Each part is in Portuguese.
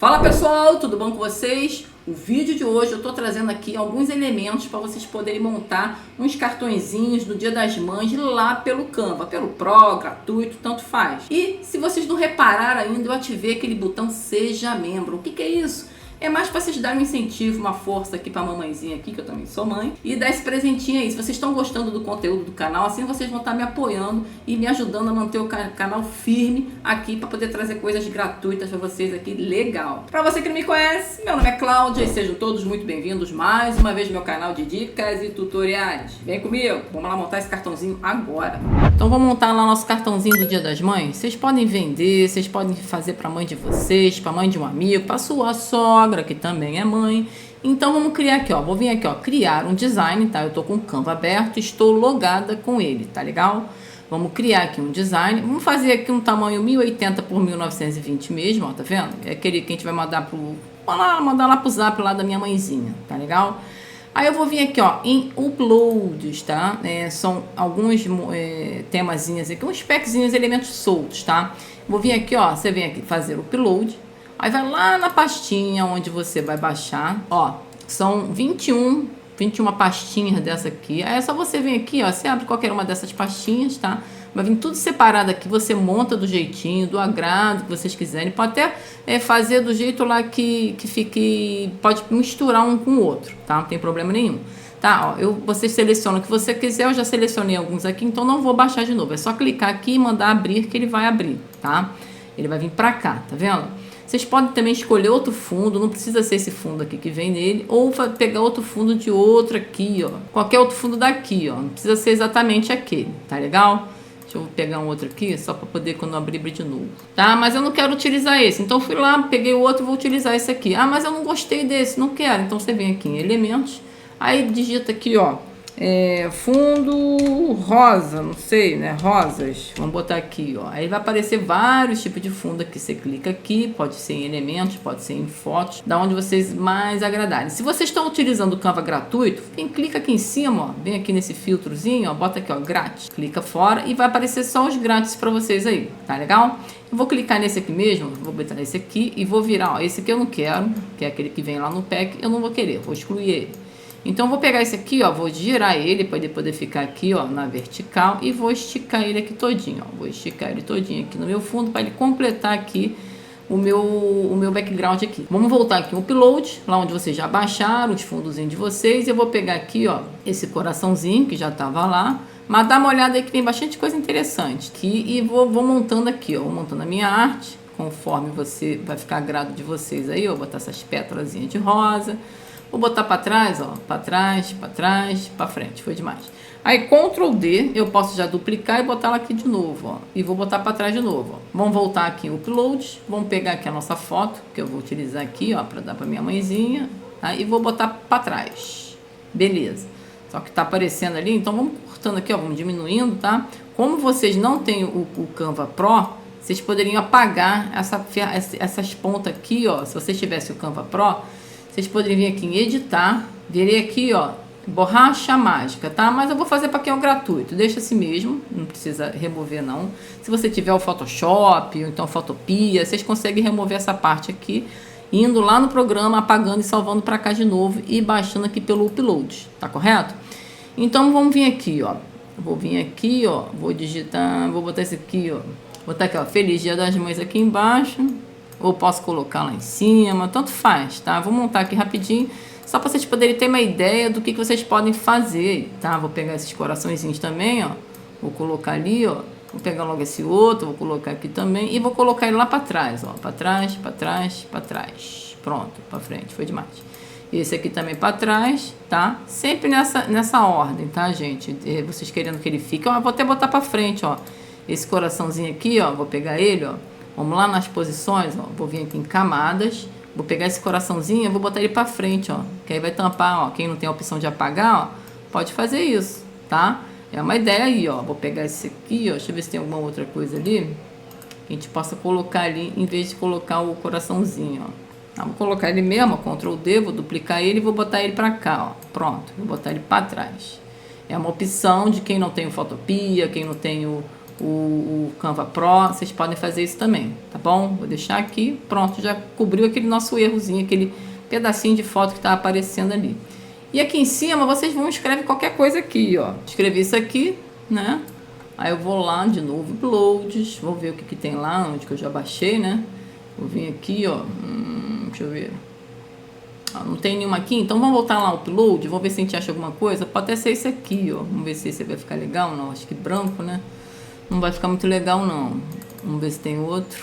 Fala pessoal, tudo bom com vocês? O vídeo de hoje eu tô trazendo aqui alguns elementos para vocês poderem montar uns cartõezinhos do Dia das Mães lá pelo Canva, pelo Pro, gratuito, tanto faz. E se vocês não repararam ainda, eu ativei aquele botão Seja Membro. O que é isso? É mais para vocês darem um incentivo, uma força aqui para a mamãezinha aqui, que eu também sou mãe, e dar esse presentinho aí. Se vocês estão gostando do conteúdo do canal, assim vocês vão estar me apoiando e me ajudando a manter o canal firme aqui para poder trazer coisas gratuitas para vocês aqui, legal. Para você que não me conhece, meu nome é Cláudia e sejam todos muito bem-vindos mais uma vez no meu canal de dicas e tutoriais. Vem comigo, vamos lá montar esse cartãozinho agora. Então vamos montar lá nosso cartãozinho do Dia das Mães. Vocês podem vender, vocês podem fazer para a mãe de vocês, para a mãe de um amigo, para sua sogra, que também é mãe. Então vamos criar aqui, ó, vou vir aqui, ó, criar um design, tá? Eu tô com o Canva aberto, estou logada com ele, tá legal? Vamos criar aqui um design, vamos fazer aqui um tamanho 1080 por 1920 mesmo, ó, tá vendo? É aquele que a gente vai mandar mandar lá pro zap lá da minha mãezinha, tá legal? Aí eu vou vir aqui, ó, em uploads, tá? São alguns temazinhos aqui, uns packzinhos, elementos soltos, tá? Vou vir aqui, ó, você vem aqui fazer o upload. Aí vai lá na pastinha onde você vai baixar, ó, são 21 pastinhas dessa aqui. Aí é só você vir aqui, ó, você abre qualquer uma dessas pastinhas, tá? Vai vir tudo separado aqui, você monta do jeitinho, do agrado que vocês quiserem. Pode até fazer do jeito lá que fique, pode misturar um com o outro, tá? Não tem problema nenhum. Tá, ó, você seleciona o que você quiser, eu já selecionei alguns aqui, então não vou baixar de novo. É só clicar aqui e mandar abrir que ele vai abrir, tá? Ele vai vir pra cá, tá vendo? Vocês podem também escolher outro fundo, não precisa ser esse fundo aqui que vem nele, ou pegar outro fundo de outro aqui, ó. Qualquer outro fundo daqui, ó. Não precisa ser exatamente aquele, tá legal? Deixa eu pegar um outro aqui, só para poder quando abrir de novo. Tá, mas eu não quero utilizar esse. Então fui lá, peguei o outro e vou utilizar esse aqui. Ah, mas eu não gostei desse, não quero. Então você vem aqui em elementos, aí digita aqui, ó. Fundo rosa, não sei, né? Rosas, vamos botar aqui, ó. Aí vai aparecer vários tipos de fundo aqui. Você clica aqui, pode ser em elementos, pode ser em fotos, da onde vocês mais agradarem. Se vocês estão utilizando o Canva gratuito, clica aqui em cima, ó. Vem aqui nesse filtrozinho, ó. Bota aqui, ó, grátis. Clica fora e vai aparecer só os grátis para vocês aí, tá legal? Eu vou clicar nesse aqui mesmo, vou botar nesse aqui e vou virar, ó. Esse aqui eu não quero, que é aquele que vem lá no pack, eu não vou querer, vou excluir ele. Então eu vou pegar esse aqui, ó, vou girar ele para ele poder ficar aqui, ó, na vertical e vou esticar ele aqui todinho, ó. Vou esticar ele todinho aqui no meu fundo para ele completar aqui o meu background aqui. Vamos voltar aqui no upload, lá onde vocês já baixaram os fundozinhos de vocês. E eu vou pegar aqui, ó, esse coraçãozinho que já tava lá, mas dá uma olhada aí que tem bastante coisa interessante aqui e vou montando aqui, ó, vou montando a minha arte, conforme vai ficar agrado de vocês aí, ó, vou botar essas pétalazinhas de rosa. Vou botar para trás, ó, para trás, para frente, foi demais. Aí Ctrl D, eu posso já duplicar e botar ela aqui de novo, ó, e vou botar para trás de novo, ó. Vamos voltar aqui em Upload, vamos pegar aqui a nossa foto, que eu vou utilizar aqui, ó, para dar para minha mãezinha, tá? E vou botar para trás, beleza. Só que tá aparecendo ali, então vamos cortando aqui, ó, vamos diminuindo, tá? Como vocês não têm o Canva Pro, vocês poderiam apagar essas pontas aqui, ó, se vocês tivessem o Canva Pro, vocês poderiam vir aqui em editar, virei aqui, ó, borracha mágica, tá? Mas eu vou fazer para quem é o gratuito, deixa assim mesmo, não precisa remover não. Se você tiver o Photoshop ou então Photopia, vocês conseguem remover essa parte aqui, indo lá no programa, apagando e salvando para cá de novo e baixando aqui pelo upload, tá correto? Então vamos vir aqui, ó, vou vir aqui, ó, vou digitar, vou botar esse aqui, ó, vou botar aqui, ó, Feliz Dia das Mães aqui embaixo. Ou posso colocar lá em cima, tanto faz, tá? Vou montar aqui rapidinho, só para vocês poderem ter uma ideia do que vocês podem fazer, tá? Vou pegar esses coraçõezinhos também, ó. Vou colocar ali, ó. Vou pegar logo esse outro, vou colocar aqui também. E vou colocar ele lá para trás, ó. Para trás, para trás, para trás. Pronto, para frente, foi demais. Esse aqui também para trás, tá? Sempre nessa ordem, tá, gente? Vocês querendo que ele fique. Ó, vou até botar para frente, ó. Esse coraçãozinho aqui, ó. Vou pegar ele, ó. Vamos lá nas posições, ó, vou vir aqui em camadas, vou pegar esse coraçãozinho e vou botar ele para frente, ó, que aí vai tampar, ó, quem não tem a opção de apagar, ó, pode fazer isso, tá? É uma ideia aí, ó, vou pegar esse aqui, ó, deixa eu ver se tem alguma outra coisa ali, que a gente possa colocar ali, em vez de colocar o coraçãozinho, ó. Tá, vou colocar ele mesmo, ó, Ctrl D, vou duplicar ele e vou botar ele para cá, ó, pronto, vou botar ele para trás. É uma opção de quem não tem o Photopia, quem não tem o o Canva Pro, vocês podem fazer isso também, tá bom? Vou deixar aqui, pronto, já cobriu aquele nosso errozinho, aquele pedacinho de foto que tá aparecendo ali. E aqui em cima vocês vão escrever qualquer coisa aqui, ó. Escrevi isso aqui, né? Aí eu vou lá de novo, uploads, vou ver o que tem lá, onde que eu já baixei, né? Vou vir aqui, ó, deixa eu ver. Não tem nenhuma aqui, então vamos voltar lá ao upload, vamos ver se a gente acha alguma coisa. Pode até ser esse aqui, ó. Vamos ver se esse vai ficar legal, não, acho que branco, né? Não vai ficar muito legal, não. Vamos ver se tem outro.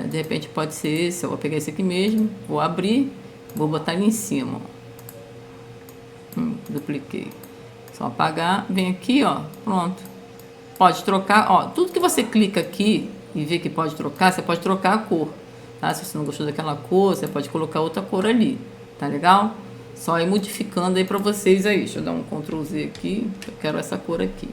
De repente pode ser esse, eu vou pegar esse aqui mesmo, vou abrir, vou botar ali em cima, ó. Dupliquei. Só apagar, vem aqui, ó, pronto. Pode trocar, ó, tudo que você clica aqui e vê que pode trocar, você pode trocar a cor, tá? Se você não gostou daquela cor, você pode colocar outra cor ali, tá legal? Só ir modificando aí pra vocês aí. Deixa eu dar um Ctrl Z aqui, eu quero essa cor aqui.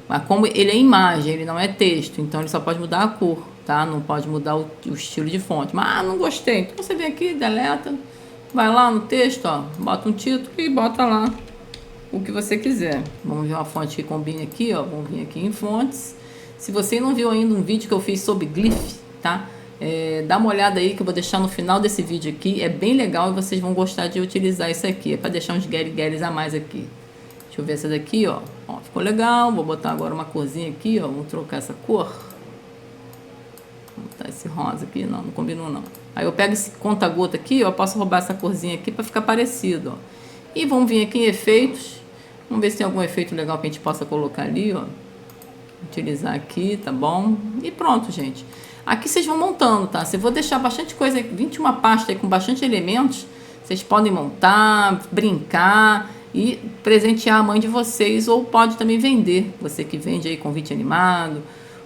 Mas como ele é imagem, ele não é texto, então ele só pode mudar a cor, tá? Não pode mudar o estilo de fonte. Mas não gostei, então você vem aqui, deleta, vai lá no texto, ó, bota um título e bota lá o que você quiser. Vamos ver uma fonte que combine aqui, ó. Vamos vir aqui em fontes. Se você não viu ainda um vídeo que eu fiz sobre glyph, tá? Dá uma olhada aí que eu vou deixar no final desse vídeo aqui. É bem legal e vocês vão gostar de utilizar isso aqui. É para deixar uns guerigueres a mais aqui. Deixa eu ver essa daqui, ó. Ó, ficou legal. Vou botar agora uma corzinha aqui, ó. Vamos trocar essa cor. Vou botar esse rosa aqui. Não, não combinou não. Aí eu pego esse conta-gota aqui, ó. Eu posso roubar essa corzinha aqui para ficar parecido, ó. E vamos vir aqui em efeitos. Vamos ver se tem algum efeito legal que a gente possa colocar ali, ó. Utilizar aqui, tá bom? E pronto, gente. Aqui vocês vão montando, tá? Se eu vou deixar bastante coisa, 21 pastas aí com bastante elementos, vocês podem montar, brincar e presentear a mãe de vocês, ou pode também vender. Você que vende aí convite animado,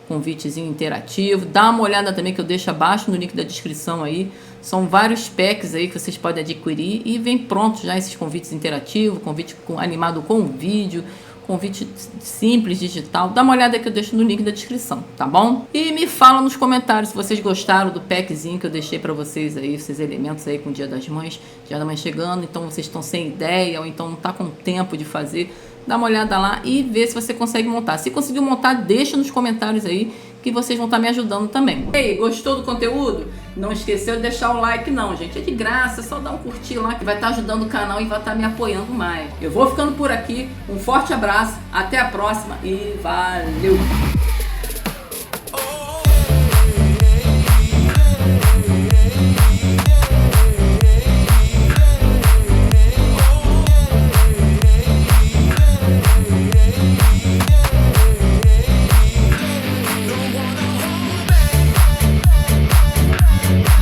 convitezinho interativo. Dá uma olhada também que eu deixo abaixo no link da descrição aí. São vários packs aí que vocês podem adquirir e vem pronto já esses convites interativos, convite animado com vídeo, convite simples, digital. Dá uma olhada que eu deixo no link da descrição, tá bom? E me fala nos comentários se vocês gostaram do packzinho que eu deixei pra vocês aí, esses elementos aí com o Dia das Mães, Dia da Mãe chegando, então vocês estão sem ideia ou então não tá com tempo de fazer. Dá uma olhada lá e vê se você consegue montar. Se conseguiu montar, deixa nos comentários aí que vocês vão estar me ajudando também. Ei, gostou do conteúdo? Não esqueceu de deixar o like não, gente. É de graça, é só dar um curtir lá que vai estar ajudando o canal e vai estar me apoiando mais. Eu vou ficando por aqui. Um forte abraço, até a próxima e valeu!